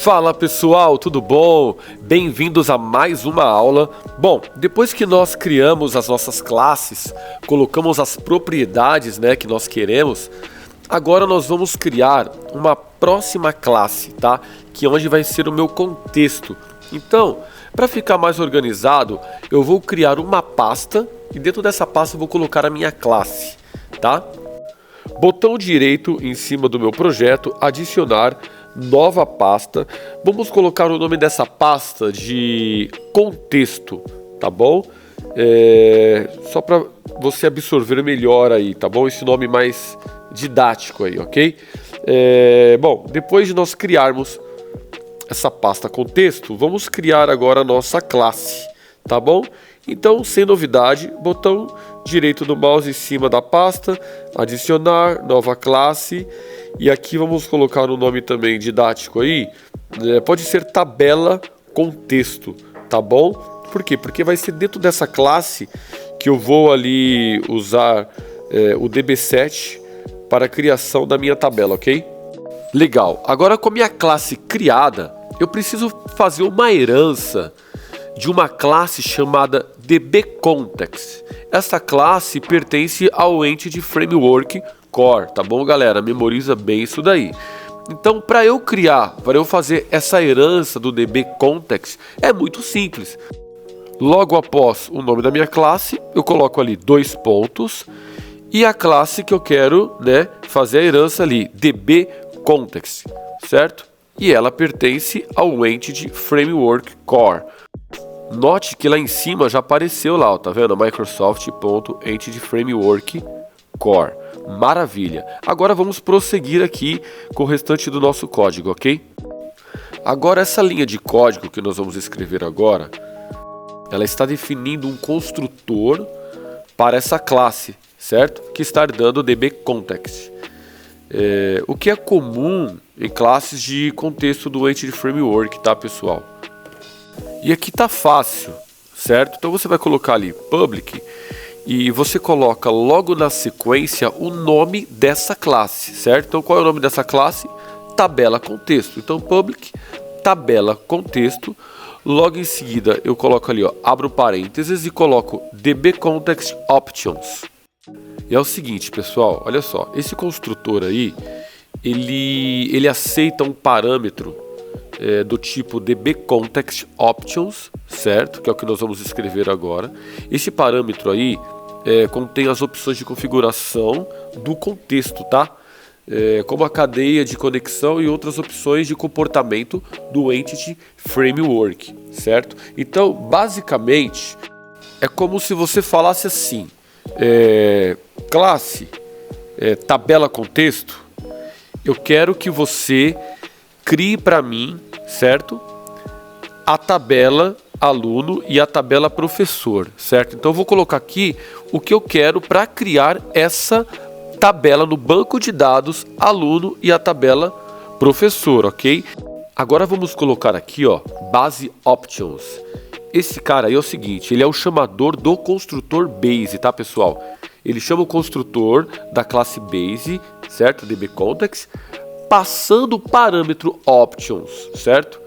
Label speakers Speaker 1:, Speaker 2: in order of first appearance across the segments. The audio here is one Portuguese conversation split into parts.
Speaker 1: Fala pessoal, tudo bom? Bem-vindos a mais uma aula. Bom, depois que nós criamos as nossas classes, colocamos as propriedades, que nós queremos, agora nós vamos criar uma próxima classe, tá? Que é onde vai ser o meu contexto. Então, para ficar mais organizado, eu vou criar uma pasta e dentro dessa pasta eu vou colocar a minha classe, tá? Botão direito em cima do meu projeto, adicionar nova pasta. Vamos colocar o nome dessa pasta de contexto, tá bom? Só para você absorver melhor aí, tá bom? Esse nome mais didático aí, ok? Bom, depois de nós criarmos essa pasta contexto, vamos criar agora a nossa classe, tá bom? Então, sem novidade, botão direito do mouse em cima da pasta, adicionar, nova classe, e aqui vamos colocar um nome também didático aí, pode ser tabela contexto, tá bom? Por quê? Porque vai ser dentro dessa classe que eu vou ali usar o DB7 para a criação da minha tabela, ok? Legal, agora com a minha classe criada, eu preciso fazer uma herança de uma classe chamada DBContext. Essa classe pertence ao Entity Framework Core, tá bom, galera? Memoriza bem isso daí. Então, para eu fazer essa herança do DBContext, é muito simples. Logo após o nome da minha classe, eu coloco ali 2 pontos e a classe que eu quero, fazer a herança ali, DBContext, certo? E ela pertence ao Entity Framework Core. Note que lá em cima já apareceu lá, ó, tá vendo? Microsoft.Entity Framework Core. Maravilha! Agora vamos prosseguir aqui com o restante do nosso código, ok? Agora essa linha de código que nós vamos escrever agora, ela está definindo um construtor para essa classe, certo? Que está dando DBContext. O que é comum em classes de contexto do Entity Framework, tá, pessoal? E aqui tá fácil, certo? Então você vai colocar ali public e você coloca logo na sequência o nome dessa classe, certo? Então qual é o nome dessa classe? Tabela contexto. Então public tabela contexto. Logo em seguida eu coloco ali, ó, abro parênteses e coloco DBContext options. E é o seguinte, pessoal, olha só, esse construtor aí, ele aceita um parâmetro do tipo DBContext options, certo? Que é o que nós vamos escrever agora. Esse parâmetro aí contém as opções de configuração do contexto, tá? Como a cadeia de conexão e outras opções de comportamento do Entity Framework, certo? Então, basicamente, é como se você falasse assim, classe, tabela contexto, eu quero que você crie para mim, certo? A tabela aluno e a tabela professor, certo? Então eu vou colocar aqui o que eu quero para criar essa tabela no banco de dados aluno e a tabela professor, ok? Agora vamos colocar aqui, ó, base options. Esse cara aí é o seguinte, ele é o chamador do construtor base, tá, pessoal? Ele chama o construtor da classe base, certo? DBContext, passando o parâmetro options, certo?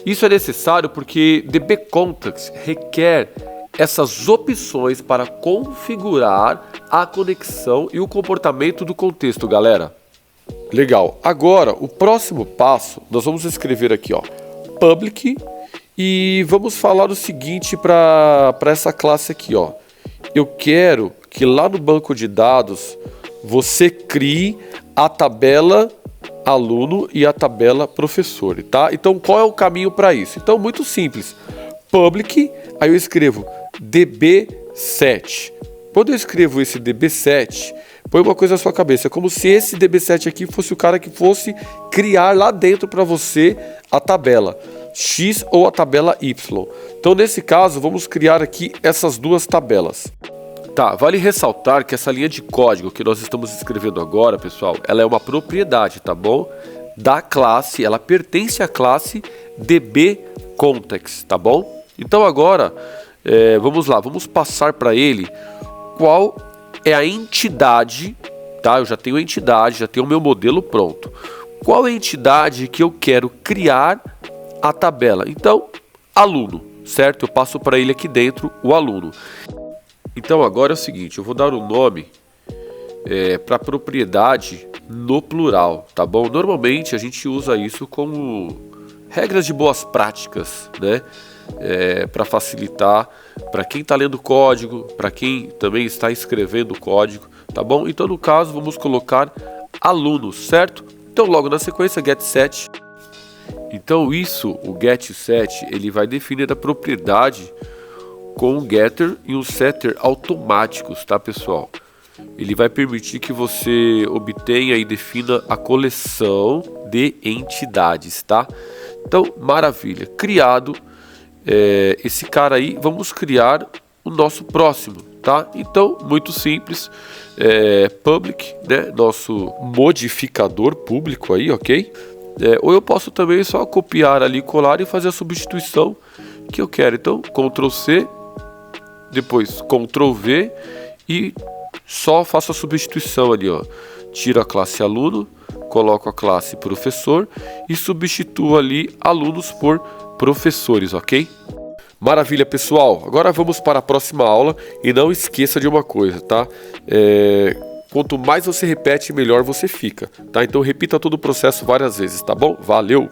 Speaker 1: Isso é necessário porque DBContext requer essas opções para configurar a conexão e o comportamento do contexto, galera. Legal. Agora, o próximo passo, nós vamos escrever aqui, ó, public, e vamos falar o seguinte para essa classe aqui, ó. Eu quero que lá no banco de dados você crie a tabela aluno e a tabela professor, tá? Então qual é o caminho para isso? Então muito simples, public, aí eu escrevo db7. Quando eu escrevo esse db7, põe uma coisa na sua cabeça, é como se esse db7 aqui fosse o cara que fosse criar lá dentro para você a tabela X ou a tabela Y. Então nesse caso vamos criar aqui essas duas tabelas. Tá, vale ressaltar que essa linha de código que nós estamos escrevendo agora, pessoal, ela é uma propriedade, tá bom? Da classe, ela pertence à classe DBContext, tá bom? Então agora, vamos lá, vamos passar para ele qual é a entidade, tá? Eu já tenho a entidade, já tenho o meu modelo pronto. Qual é a entidade que eu quero criar a tabela. Então, aluno, certo? Eu passo para ele aqui dentro o aluno. Então agora é o seguinte, eu vou dar um nome para propriedade no plural, tá bom? Normalmente a gente usa isso como regras de boas práticas, né? Para facilitar para quem está lendo código, para quem também está escrevendo código, tá bom? Então no caso vamos colocar alunos, certo? Então logo na sequência getSet. Então isso, o getSet, ele vai definir a propriedade com um getter e um setter automáticos, tá pessoal? Ele vai permitir que você obtenha e defina a coleção de entidades, tá? Então, maravilha. Criado esse cara aí, vamos criar o nosso próximo, tá? Então, muito simples. Public, né? Nosso modificador público aí, ok? Ou eu posso também só copiar ali, colar e fazer a substituição que eu quero. Então, Ctrl C, depois Ctrl V e só faço a substituição ali, ó. Tiro a classe aluno, coloco a classe professor e substituo ali alunos por professores, ok? Maravilha, pessoal. Agora vamos para a próxima aula e não esqueça de uma coisa, tá? Quanto mais você repete, melhor você fica, tá? Então repita todo o processo várias vezes, tá bom? Valeu!